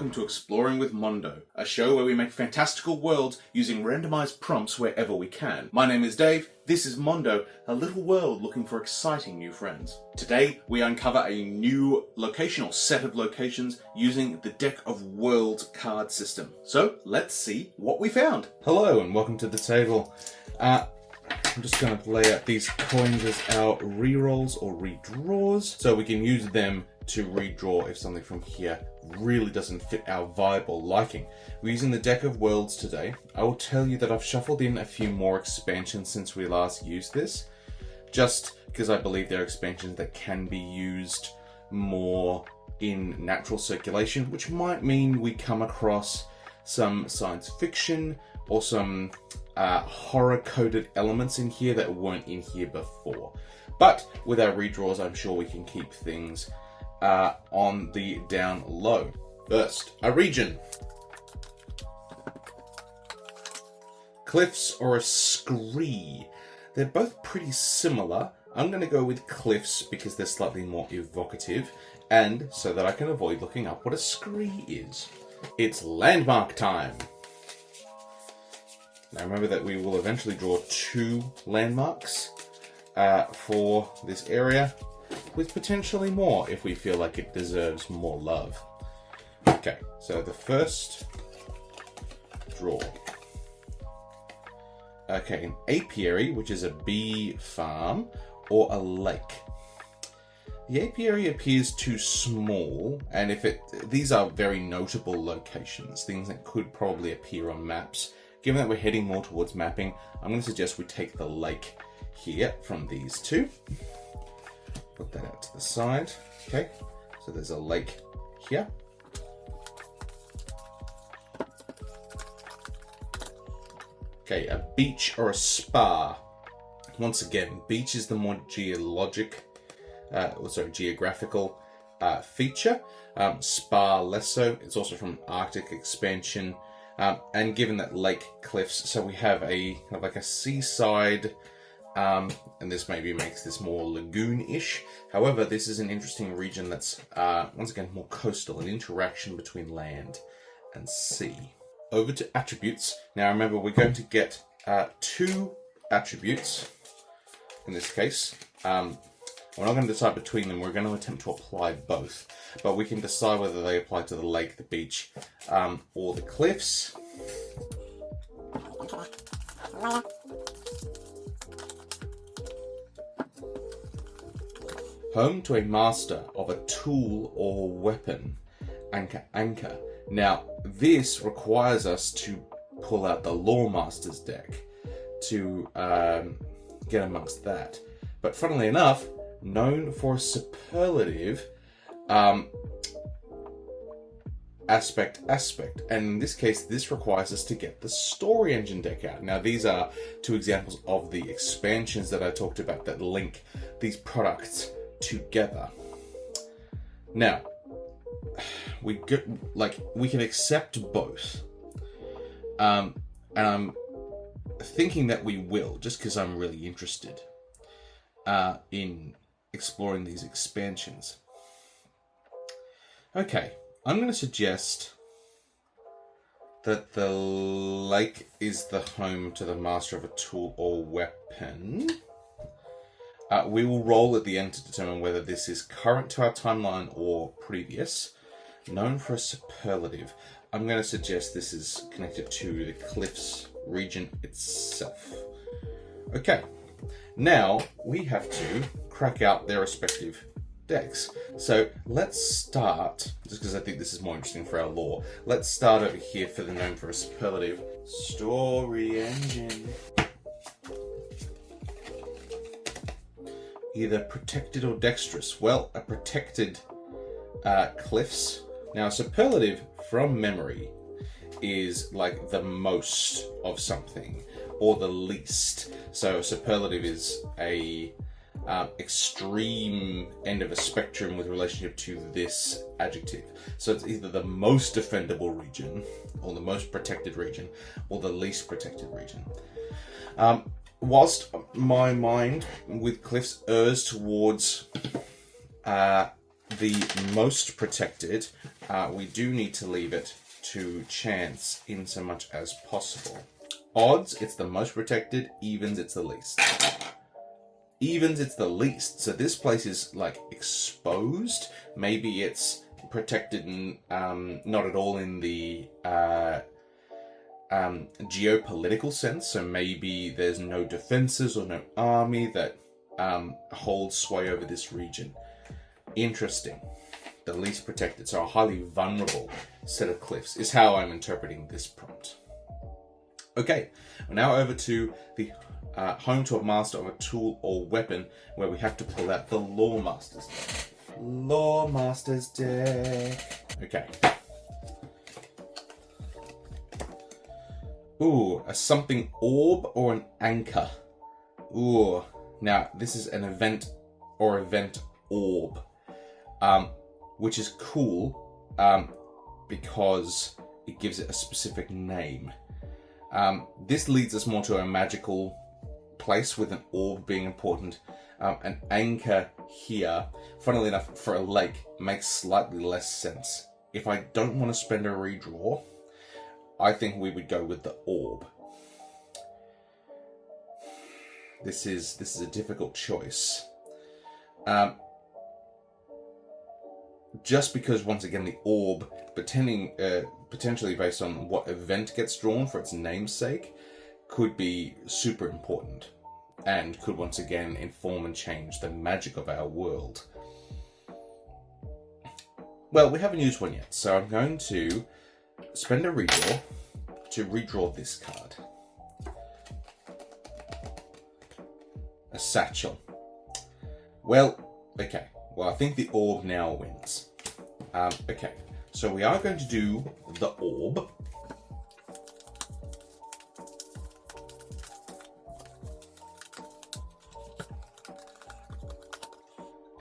welcome to Exploring with Mondo, a show where we make fantastical worlds using randomized prompts wherever we can. My name is Dave, this is Mondo, a little world looking for exciting new friends. Today, we uncover a new location or set of locations using the Deck of Worlds card system. So, let's see what we found. Hello and welcome to the table. I'm just going to lay out these coins as our rerolls or redraws, so we can use them to redraw if something from here really doesn't fit our vibe or liking. We're using the Deck of Worlds today. I will tell you that I've shuffled in a few more expansions since we last used this, just because I believe there are expansions that can be used more in natural circulation, which might mean we come across some science fiction or some horror-coded elements in here that weren't in here before. But with our redraws, I'm sure we can keep things on the down low. First, a region. Cliffs or a scree. They're both pretty similar. I'm going to go with cliffs because they're slightly more evocative, and so that I can avoid looking up what a scree is. It's landmark time. Now remember that we will eventually draw 2 landmarks for this area, with potentially more if we feel like it deserves more love. Okay, so the first draw. Okay, an apiary, which is a bee farm, or a lake. The apiary appears too small, and these are very notable locations, things that could probably appear on maps. Given that we're heading more towards mapping, I'm going to suggest we take the lake here from these two. Put that out to the side. Okay, so there's a lake here. Okay, a beach or a spa. Once again, beach is the more geographical feature. Spa less so. It's also from Arctic expansion. And given that lake cliffs, so we have like a seaside, and this maybe makes this more lagoon-ish. However, this is an interesting region that's, once again, more coastal, an interaction between land and sea. Over to attributes. Now remember, we're going to get 2 attributes, in this case. We're not going to decide between them, we're going to attempt to apply both. But we can decide whether they apply to the lake, the beach, or the cliffs. Home to a master of a tool or weapon. Anchor. Now, this requires us to pull out the Lore Masters deck to get amongst that. But funnily enough, known for a superlative aspect, and in this case, this requires us to get the story engine deck out. Now, these are 2 examples of the expansions that I talked about that link these products together. Now, we can accept both, and I'm thinking that we will, just because I'm really interested in exploring these expansions. Okay, I'm going to suggest that the lake is the home to the master of a tool or weapon. We will roll at the end to determine whether this is current to our timeline or previous. Known for a superlative. I'm going to suggest this is connected to the Cliffs region itself. Okay, now we have to crack out their respective decks. So let's start, just because I think this is more interesting for our lore, let's start over here for the known for a superlative story engine. Either protected or dexterous. Well, a protected cliffs. Now, a superlative from memory is like the most of something or the least. So a superlative is a extreme end of a spectrum with relationship to this adjective. So it's either the most defendable region or the most protected region or the least protected region. Whilst my mind with cliffs errs towards the most protected, we do need to leave it to chance in so much as possible. Odds, it's the most protected. Evens, it's the least. Evens, it's the least. So this place is like exposed. Maybe it's protected and not at all in the geopolitical sense. So maybe there's no defenses or no army that holds sway over this region. Interesting. The least protected. So a highly vulnerable set of cliffs is how I'm interpreting this prompt. Okay, we're now over to the home to a master of a tool or weapon, where we have to pull out the Lore Master's deck. Lore Master's deck. Okay. Ooh, a something orb or an anchor. Ooh, now this is an event or event orb, which is cool because it gives it a specific name. This leads us more to a magical place with an orb being important. An anchor here, funnily enough, for a lake makes slightly less sense. If I don't want to spend a redraw, I think we would go with the orb. This is a difficult choice. Just because, once again, the orb, potentially based on what event gets drawn for its namesake, could be super important and could once again inform and change the magic of our world. Well, we haven't used one yet, so I'm going to spend a redraw to redraw this card. A satchel. Well, okay. Well, I think the orb now wins. Okay, so we are going to do the orb.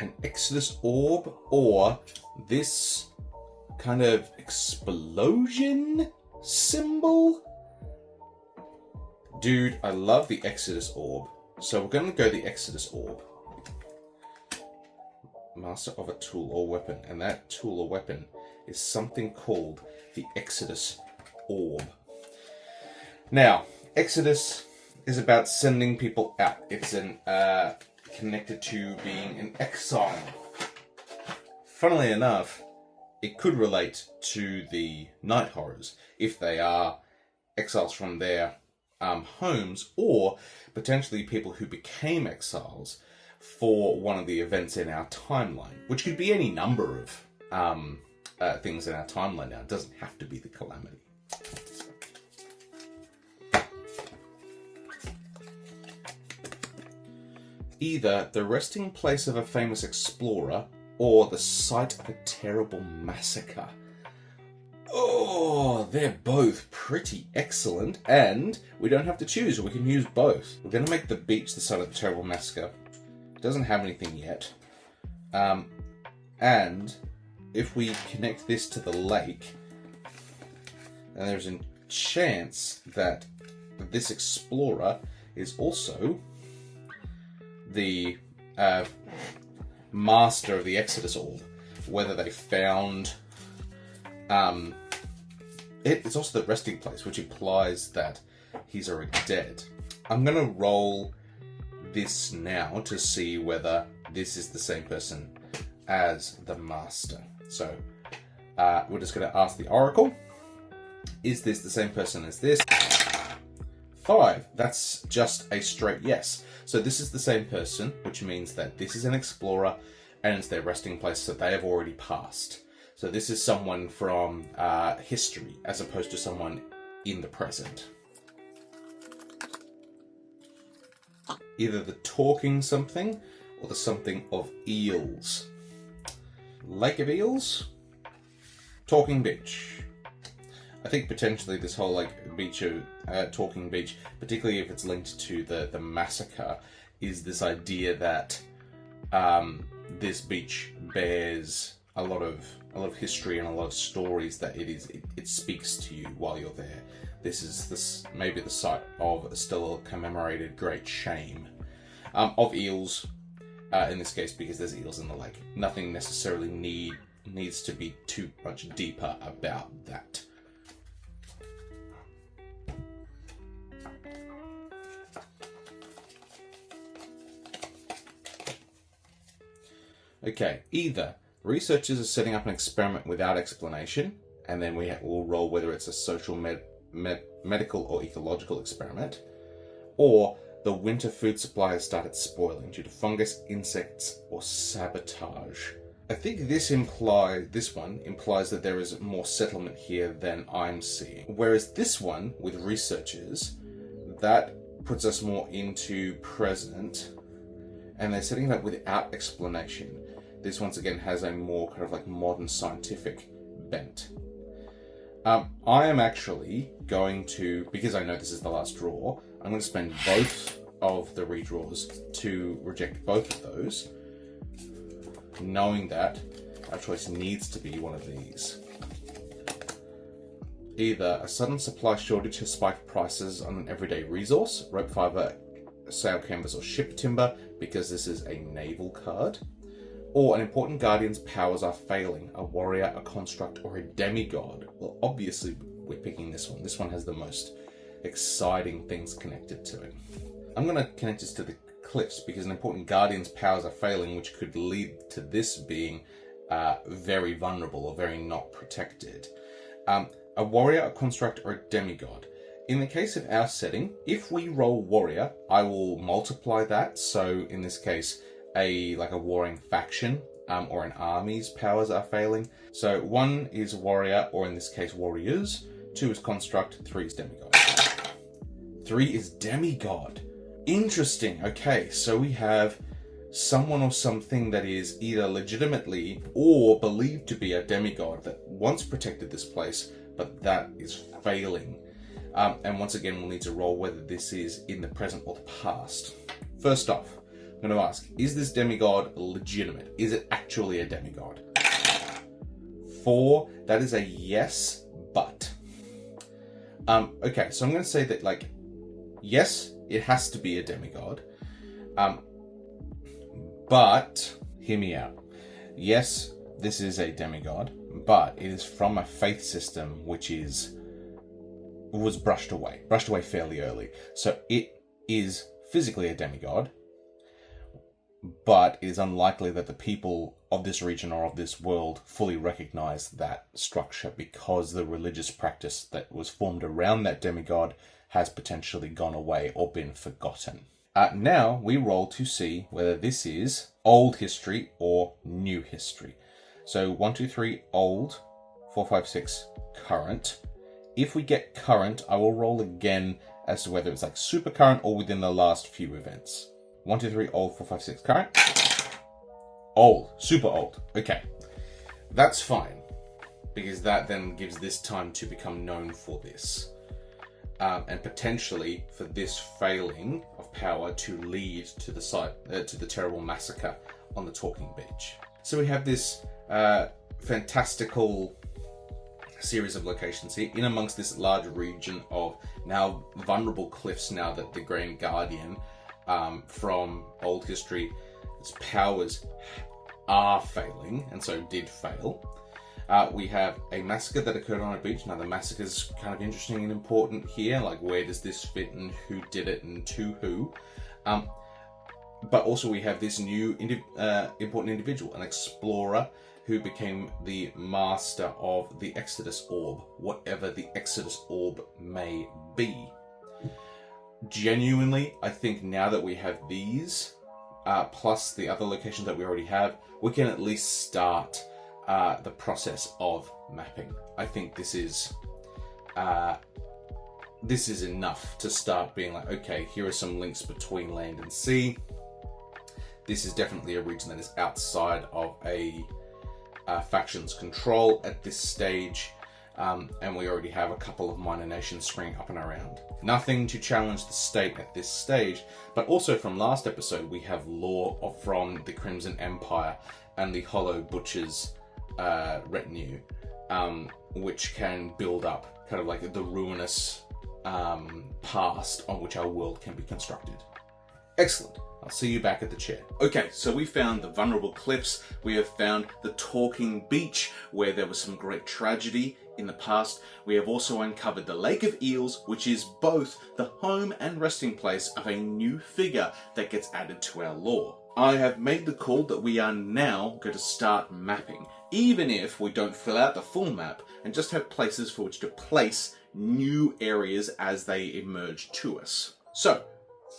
An Exodus orb, or this kind of explosion symbol. Dude, I love the Exodus orb. So we're going to go the Exodus orb. Master of a tool or weapon, and that tool or weapon is something called the Exodus orb. Now, Exodus is about sending people out. It's connected to being in exile. Funnily enough, it could relate to the night horrors if they are exiles from their homes, or potentially people who became exiles for one of the events in our timeline, which could be any number of things in our timeline now. It doesn't have to be the calamity. Either the resting place of a famous explorer or the site of a terrible massacre. Oh, they're both pretty excellent, and we don't have to choose. We can use both. We're going to make the beach the site of the terrible massacre. Doesn't have anything yet. And if we connect this to the lake, then there's a chance that this explorer is also the master of the Exodus orb. Whether they found it's also the resting place, which implies that he's already dead. I'm going to roll this now to see whether this is the same person as the master. So we're just going to ask the oracle, is this the same person as this? 5. That's just a straight yes. So this is the same person, which means that this is an explorer and it's their resting place, so they have already passed. So this is someone from history as opposed to someone in the present. Either the talking something or the something of eels. Lake of Eels? Talking beach. I think potentially this whole beach of talking beach, particularly if it's linked to the massacre, is this idea that this beach bears a lot of history and a lot of stories, that it speaks to you while you're there. This is maybe the site of a still commemorated great shame. Of eels, in this case because there's eels in the lake. Nothing necessarily needs to be too much deeper about that. Okay, either researchers are setting up an experiment without explanation, and then we'll roll whether it's a social, medical, or ecological experiment, or the winter food supply has started spoiling due to fungus, insects, or sabotage. I think this one implies that there is more settlement here than I'm seeing. Whereas this one, with researchers, that puts us more into present, and they're setting it up without explanation. This once again has a more kind of like modern scientific bent. I am actually going to, because I know this is the last draw, I'm going to spend both of the redraws to reject both of those, knowing that our choice needs to be one of these. Either a sudden supply shortage has spiked prices on an everyday resource, rope fiber, sail canvas, or ship timber, because this is a naval card, or an important guardian's powers are failing, a warrior, a construct, or a demigod. Well, obviously we're picking this one. This one has the most exciting things connected to it. I'm going to connect this to the cliffs because an important guardian's powers are failing, which could lead to this being very vulnerable or very not protected. A warrior, a construct, or a demigod. In the case of our setting, if we roll warrior, I will multiply that. So in this case, a warring faction or an army's powers are failing. So 1 is warrior, or in this case warriors. 2 is construct. 3 is demigod. 3 is demigod. Interesting. Okay, so we have someone or something that is either legitimately or believed to be a demigod that once protected this place, but that is failing. And once again, we'll need to roll whether this is in the present or the past. First off, I'm going to ask, is this demigod legitimate? Is it actually a demigod? 4, that is a yes, but. Okay, so I'm going to say that, yes, it has to be a demigod. But, hear me out. Yes, this is a demigod, but it is from a faith system which was brushed away fairly early. So it is physically a demigod, but it is unlikely that the people of this region or of this world fully recognize that structure because the religious practice that was formed around that demigod has potentially gone away or been forgotten. Now we roll to see whether this is old history or new history. So 1, 2, 3, old, 4, 5, 6, current. If we get current, I will roll again as to whether it's super current or within the last few events. 1, 2, 3, old, 4, 5, 6, current. Old, super old. Okay, that's fine, because that then gives this time to become known for this. And potentially for this failing of power to lead to the terrible massacre on the Talking Beach. So we have this fantastical series of locations here in amongst this large region of now vulnerable cliffs, now that the Grand Guardian from old history, its powers are failing, and so did fail. We have a massacre that occurred on a beach. Now the massacre is kind of interesting and important here, where does this fit and who did it and to who. But also we have this new important individual, an explorer who became the master of the Exodus Orb, whatever the Exodus Orb may be. Genuinely, I think now that we have these, plus the other locations that we already have, we can at least start the process of mapping. I think this is enough to start being okay, here are some links between land and sea. This is definitely a region that is outside of a faction's control at this stage, and we already have a couple of minor nations springing up and around. Nothing to challenge the state at this stage, but also from last episode we have lore from the Crimson Empire and the Hollow Butcher's retinue, which can build up kind of the ruinous past on which our world can be constructed. Excellent. I'll see you back at the chair. Okay, so we found the vulnerable cliffs. We have found the talking beach where there was some great tragedy in the past. We have also uncovered the Lake of Eels, which is both the home and resting place of a new figure that gets added to our lore. I have made the call that we are now going to start mapping, even if we don't fill out the full map and just have places for which to place new areas as they emerge to us. So,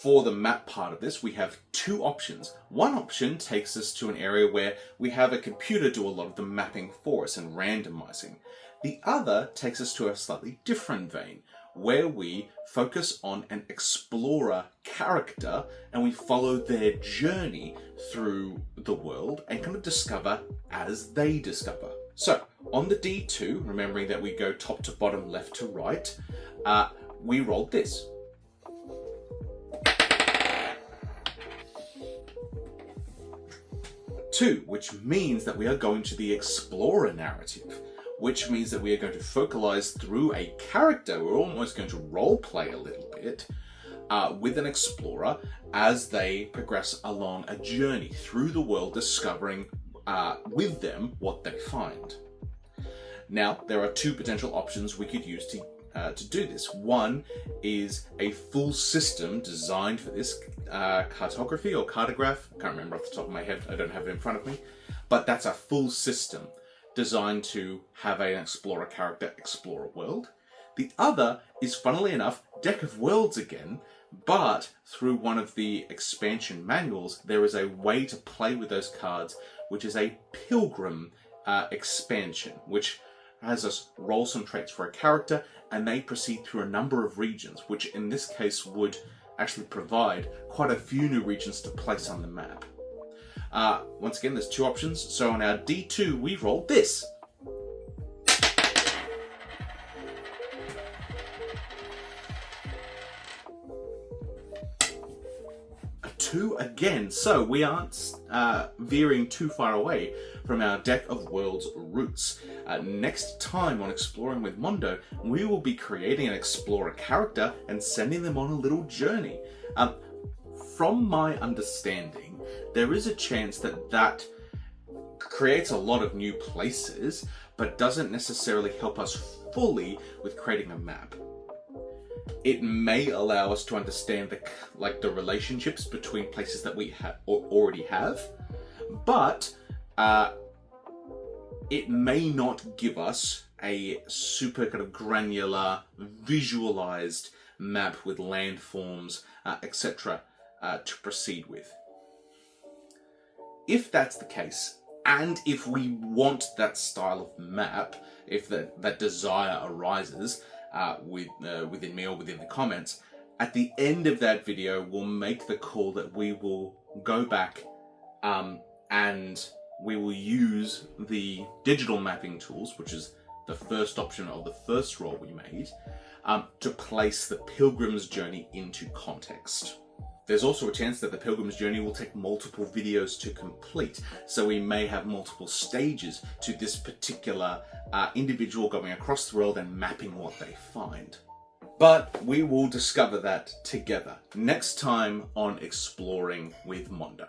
for the map part of this, we have two options. One option takes us to an area where we have a computer do a lot of the mapping for us and randomizing. The other takes us to a slightly different vein, where we focus on an explorer character and we follow their journey through the world and kind of discover as they discover. So, on the D2, remembering that we go top to bottom, left to right, we rolled this. 2, which means that we are going to the explorer narrative, which means that we are going to focalize through a character. We're almost going to role play a little bit with an explorer as they progress along a journey through the world, discovering with them what they find. Now, there are two potential options we could use to do this. One is a full system designed for this, cartography or cartograph. I can't remember off the top of my head. I don't have it in front of me. But that's a full system designed to have an explorer character explore a world. The other is, funnily enough, Deck of Worlds again, but through one of the expansion manuals, there is a way to play with those cards, which is a Pilgrim expansion, which has us roll some traits for a character, and they proceed through a number of regions, which in this case would actually provide quite a few new regions to place on the map. Once again, there's two options. So on our D2, we rolled this. A 2 again. So we aren't veering too far away from our Deck of Worlds roots. Next time on Exploring with Mondo, we will be creating an explorer character and sending them on a little journey. From my understanding, there is a chance that creates a lot of new places, but doesn't necessarily help us fully with creating a map. It may allow us to understand the relationships between places that we already have, but it may not give us a super kind of granular, visualized map with landforms, etc. To proceed with. If that's the case, and if we want that style of map, if that desire arises within me or within the comments, at the end of that video, we'll make the call that we will go back and we will use the digital mapping tools, which is the first option of the first roll we made, to place the Pilgrim's Journey into context. There's also a chance that the Pilgrim's Journey will take multiple videos to complete, so we may have multiple stages to this particular individual going across the world and mapping what they find. But we will discover that together next time on Exploring with Mondo.